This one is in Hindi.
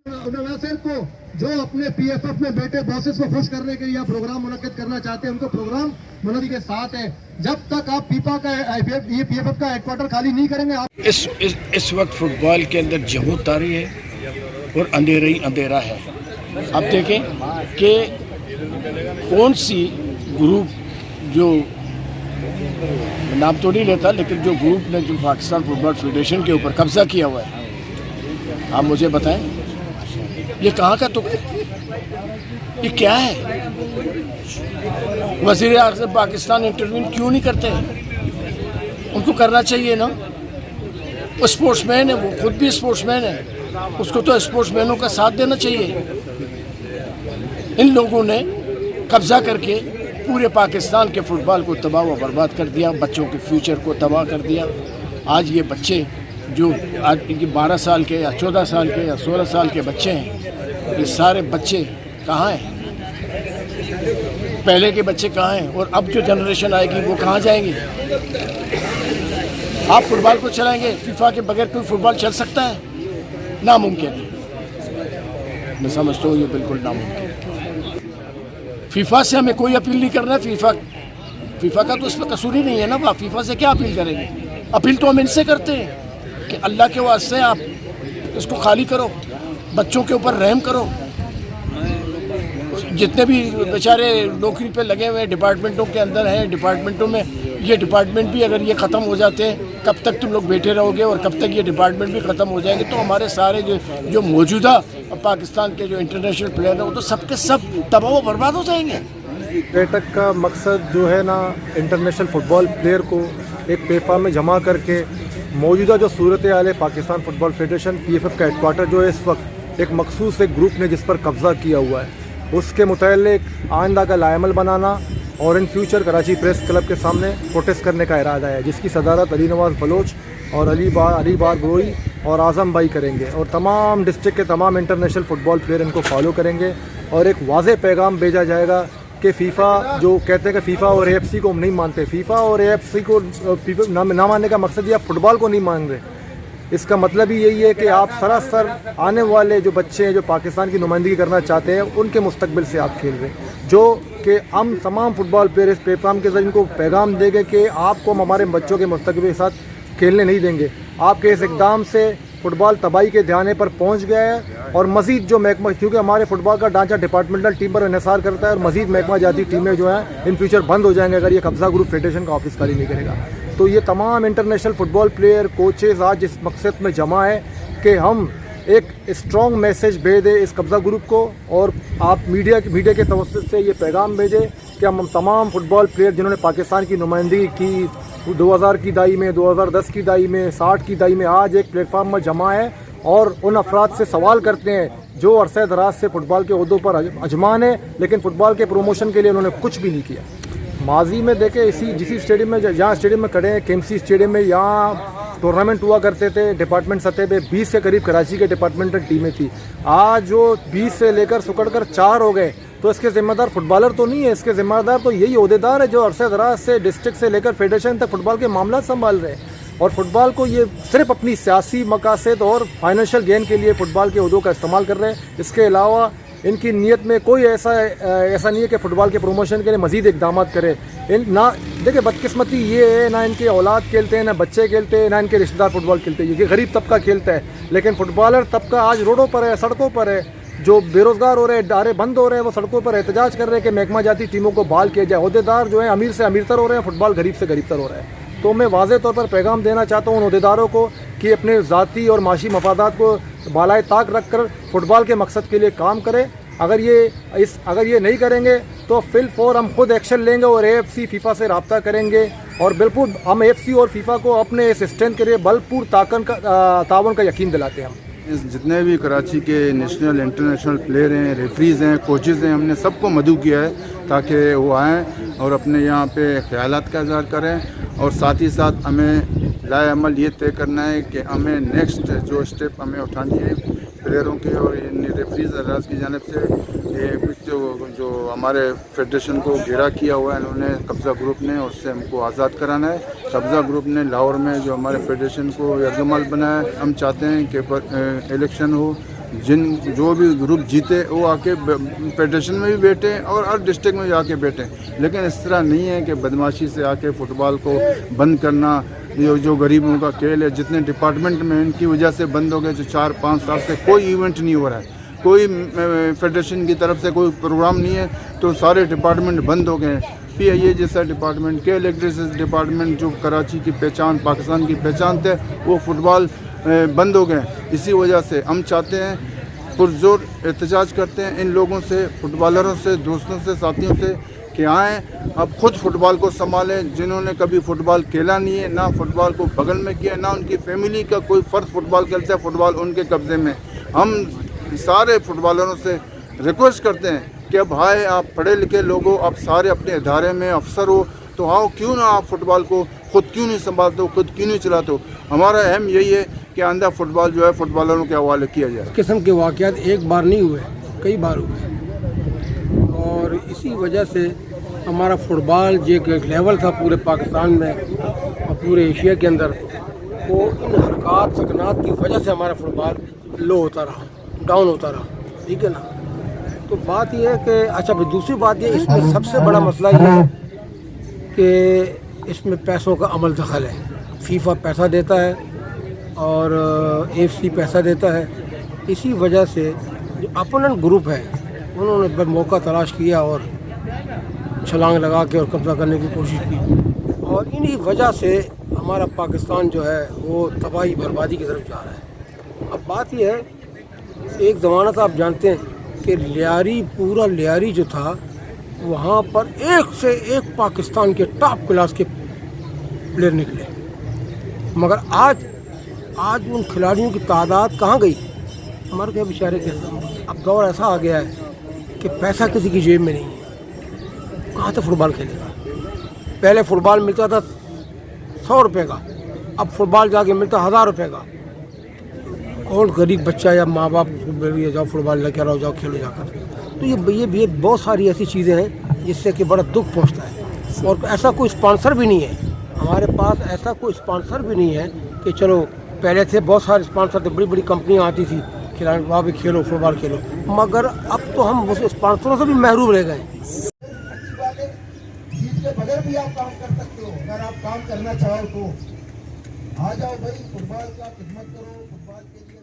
नवासेर को जो अपने पीएफएफ में बैठे बॉसेस को खुश करने के लिए प्रोग्राम मुनक्किद करना चाहते हैं, उनको प्रोग्राम मुनक्किद के साथ है। जब तक आप फीफा का ये पीएफएफ का हेडक्वार्टर खाली नहीं करेंगे आप इस वक्त फुटबॉल के अंदर जमूत तारी है और अंधेरा ही अंधेरा है। अब देखें कि कौन सी ग्रुप जो नाम तो नहीं लेता, लेकिन जो ग्रुप ने जो पाकिस्तान फुटबॉल फेडरेशन के ऊपर कब्जा किया हुआ है, आप मुझे बताएं ये कहाँ का तुक है, ये क्या है? वज़ीर आज़म पाकिस्तान इंटरव्यू क्यों नहीं करते? उनको करना चाहिए ना। वो स्पोर्ट्समैन है, वो खुद भी स्पोर्ट्समैन है, उसको तो स्पोर्ट्समैनों का साथ देना चाहिए। इन लोगों ने कब्जा करके पूरे पाकिस्तान के फुटबॉल को तबाह व बर्बाद कर दिया, बच्चों के फ्यूचर को तबाह कर दिया। आज ये बच्चे जो आज इनके 12 साल के या 14 साल के या 16 साल के बच्चे हैं, ये सारे बच्चे कहाँ हैं? पहले के बच्चे कहाँ हैं? और अब जो जनरेशन आएगी वो कहाँ जाएंगी? आप फुटबॉल को चलाएंगे? फीफा के बगैर कोई फुटबॉल चल सकता है? नामुमकिन है। मैं समझता हूँ ये बिल्कुल नामुमकिन है। फीफा से हमें कोई अपील नहीं करना है। फीफा का तो इसमें कसूर ही नहीं है ना। आप फीफा से क्या अपील करेंगे? अपील तो हम इनसे करते हैं कि अल्लाह के वास्ते आप इसको खाली करो, बच्चों के ऊपर रहम करो। जितने भी बेचारे नौकरी पे लगे हुए डिपार्टमेंटों के अंदर हैं, डिपार्टमेंटों में ये डिपार्टमेंट भी अगर ये ख़त्म हो जाते हैं, कब तक तुम लोग बैठे रहोगे और कब तक ये डिपार्टमेंट भी ख़त्म हो जाएंगे? तो हमारे सारे जो मौजूदा पाकिस्तान के जो इंटरनेशनल प्लेयर हैं वो तो सबके सब तबाह व बर्बाद हो जाएंगे। बैठक का मकसद जो है ना, इंटरनेशनल फुटबॉल प्लेयर को एक प्लेटफॉर्म में जमा करके मौजूदा जो सूरत हाल है, पाकिस्तान फुटबॉल फेडरेशन पीएफएफ का हेडक्वार्टर जो है इस वक्त एक मखसूस एक ग्रुप ने जिस पर कब्ज़ा किया हुआ है, उसके मुतालिक आइंदा का लायमल बनाना और in future Karachi press club के सामने प्रोटेस्ट करने का इरादा है, जिसकी सदारत अली नवाज़ बलोच और अली बार गोई और आज़म भाई करेंगे। और तमाम डिस्ट्रिक्ट के तमाम इंटरनेशनल फ़ुटबॉल प्लेयर इनको फॉलो करेंगे और एक वाज़ेह पैगाम भेजा जाएगा कि फ़ीफ़ा जो कहते हैं कि फ़ीफ़ा और एएफसी को हम नहीं मानते, फ़ीफ़ा और एएफसी को ना मानने का मकसद ये आप फुटबॉल को नहीं मान रहे। इसका मतलब ही यही है कि आप सरासर आने वाले जो बच्चे हैं जो पाकिस्तान की नुमाइंदगी करना चाहते हैं, उनके मुस्तकबिल से आप खेल रहे हैं। जो कि हम तमाम फुटबॉल प्लेयर इस प्लेटफॉर्म के ज़रिए इनको पैगाम देंगे कि आपको हम हमारे बच्चों के मुस्तकबिल के साथ खेलने नहीं देंगे। आपके इस इक़दाम से फुटबॉल तबाही के ध्यान पर पहुंच गया है और मज़ीद जो महकमा, क्योंकि हमारे फुटबॉल का ढांचा डिपार्टमेंटल टीम पर इन्हिसार करता है और मज़ीद महकमा जाती टीमें जो हैं इन फ्यूचर बंद हो जाएंगे अगर ये कब्ज़ा ग्रुप फेडरेशन का ऑफिस खाली नहीं करेगा। तो ये तमाम इंटरनेशनल फुटबॉल प्लेयर कोचेज़ आज इस मकसद में जमा है कि हम एक स्ट्रॉन्ग मैसेज भेज दें इस कब्ज़ा ग्रुप को, और आप मीडिया के तवस्सुत से ये पैगाम भेजें कि हम तमाम फुटबॉल प्लेयर जिन्होंने पाकिस्तान की नुमाइंदगी की 2000 की दाई में, 2010 की दाई में, 60 की दाई में, आज एक प्लेटफार्म में जमा है और उन अफराद से सवाल करते हैं जो अरसे दराज से फ़ुटबॉल के ओहदों पर अजमान है, लेकिन फ़ुटबॉल के प्रमोशन के लिए उन्होंने कुछ भी नहीं किया। माजी में देखे जिस स्टेडियम में जहाँ स्टेडियम में खड़े हैं, केएमसी स्टेडियम में, यहाँ टूर्नामेंट हुआ करते थे डिपार्टमेंट सतह पे, 20 के करीब कराची के डिपार्टमेंटल टीमें थी। आज जो 20 से लेकर सुकड़ कर 4 हो गए, तो इसके ज़िम्मेदार फुटबॉलर तो नहीं है, इसके ज़िम्मेदार तो यही ओहदेदार है जो अरसे दराज से डिस्ट्रिक्ट से लेकर फेडरेशन तक फुटबॉल के मामला संभाल रहे हैं। और फुटबॉल को ये सिर्फ अपनी सियासी मकासद और फाइनेंशियल गेन के लिए फ़ुटबॉल के ओहदों का इस्तेमाल कर रहे हैं। इसके अलावा इनकी नीयत में कोई ऐसा नहीं है कि फ़ुटबॉल के प्रमोशन के लिए मज़ीद इक़दाम करें। ना देखिए, बदकिस्मती ये है, ना इनके औलाद खेलते हैं, ना बच्चे खेलते हैं, ना इनके रिश्तेदार फुटबॉल खेलते हैं। ये गरीब तबका खेलता है, लेकिन फुटबॉलर तबका आज रोडों पर है, सड़कों पर है। जो बेरोज़गार हो रहे हैं, इदारे बंद हो रहे हैं, वो सड़कों पर एहतजाज कर रहे हैं कि महकमा जाती टीमों को बहाल किया जाए। ओहदेदार जो है अमीर से अमीरतर हो रहे हैं, फुटबॉल गरीब से गरीबतर हो रहा है। तो मैं वाज़ेह तौर पर पैगाम देना चाहता हूँ उन ओहदेदारों को कि अपने ज़ाती और माशी मफादात को बालाए ताक रख कर फुटबॉल के मकसद के लिए काम करें। अगर ये नहीं करेंगे तो फिल फॉर हम खुद एक्शन लेंगे और एएफसी फीफा से रब्ता करेंगे और बिल्कुल हम एएफसी और फीफा को अपने इस स्ट्रेंथ के लिए भरपूर तावन का यकीन दिलाते हैं। हम जितने भी कराची के नेशनल इंटरनेशनल प्लेयर हैं, रेफरीज़ हैं, कोचेज़ हैं, हमने सबको मदऊ किया है ताकि वो आएँ और अपने यहाँ पे ख्यालात का इज़हार करें। और साथ ही साथ हमें लाए अमल ये तय करना है कि हमें नेक्स्ट जो स्टेप हमें उठानी है प्लेयरों के और इन रेफरीज अराज की जानिब से, ये जो हमारे फेडरेशन को घेरा किया हुआ है इन्होंने कब्ज़ा ग्रुप ने, उससे हमको आज़ाद कराना है। कब्ज़ा ग्रुप ने लाहौर में जो हमारे फेडरेशन को यरगमाल बनाया है, हम चाहते हैं कि इलेक्शन हो, जो भी ग्रुप जीते वो आके फेडरेशन में भी बैठे और हर डिस्ट्रिक्ट में भी आके बैठे। लेकिन इस तरह नहीं है कि बदमाशी से आके फुटबॉल को बंद करना। ये जो गरीबों का खेल है, जितने डिपार्टमेंट में इनकी वजह से बंद हो गए, जो 4-5 साल से कोई इवेंट नहीं हो रहा है, कोई फेडरेशन की तरफ से कोई प्रोग्राम नहीं है, तो सारे डिपार्टमेंट बंद हो गए। PIA जैसा डिपार्टमेंट, के इलेक्ट्रिसिटी डिपार्टमेंट जो कराची की पहचान, पाकिस्तान की पहचान थे, वो फुटबॉल बंद हो गए। इसी वजह से हम चाहते हैं, पुरजोर एहतजाज करते हैं इन लोगों से, फुटबॉलरों से, दोस्तों से, साथियों से कि आएँ अब खुद फुटबॉल को संभालें। जिन्होंने कभी फुटबॉल खेला नहीं है, ना फुटबॉल को बगल में किया, ना उनकी फैमिली का कोई फ़र्द फुटबॉल खेलता है, फुटबॉल उनके कब्ज़े में। हम सारे फुटबॉलरों से रिक्वेस्ट करते हैं कि अब हाय, आप पढ़े लिखे लोगों, आप सारे अपने इदारे में अफसर हो, तो आओ क्यों ना आप फुटबॉल को खुद क्यों नहीं संभालते हो, खुद क्यों नहीं चलाते हो। हमारा अहम यही है कि आंदा फुटबॉल जो है फुटबॉलरों के हवाले किया जाए। इस किस्म के वाक़यात एक बार नहीं हुए, कई बार हुए, और इसी वजह से हमारा फुटबॉल जो एक लेवल था पूरे पाकिस्तान में और पूरे एशिया के अंदर, वो इन हरकत सकनात की वजह से हमारा फुटबॉल लो होता रहा, डाउन होता रहा। ठीक है ना। तो बात यह है कि अच्छा, दूसरी बात ये, इसमें सबसे बड़ा मसला ये है कि इसमें पैसों का अमल दखल है। फीफा पैसा देता है और AFC पैसा देता है। इसी वजह से जो अपोनेंट ग्रुप है उन्होंने बस मौका तलाश किया और छलांग लगा के और कब्ज़ा करने की कोशिश की, और इन्हीं वजह से हमारा पाकिस्तान जो है वो तबाही बर्बादी की तरफ जा रहा है। अब बात यह है, एक ज़माना था, आप जानते हैं कि लियारी, पूरा लियारी जो था, वहाँ पर एक से एक पाकिस्तान के टॉप क्लास के प्लेयर निकले, मगर आज उन खिलाड़ियों की तादाद कहाँ गई, मर गए बेचारे के। अब दौर ऐसा आ गया है कि पैसा किसी की जेब में नहीं है, कहाँ से फुटबॉल खेलेगा। पहले फुटबॉल मिलता था 100 रुपये का, अब फुटबॉल जाके मिलता 1000 रुपये का। और गरीब बच्चा या माँ बाप बोलिए जाओ फुटबॉल लेके आओ, जाओ खेलो जाकर। तो ये बहुत सारी ऐसी चीज़ें हैं जिससे कि बड़ा दुख पहुंचता है। और ऐसा कोई स्पॉन्सर भी नहीं है हमारे पास, ऐसा कोई स्पॉन्सर भी नहीं है कि चलो, पहले थे बहुत सारे स्पॉन्सर थे, बड़ी बड़ी कंपनियाँ आती थी खिलाने, वहाँ भी खेलो, फुटबॉल खेलो, मगर अब तो हम उस स्पॉन्सरों से भी महरूम रह गए। बगैर भी आप काम कर सकते हो, अगर आप काम करना चाहो तो आ जाओ भाई, फुटबॉल का खिदमत करो, फुटबॉल के लिए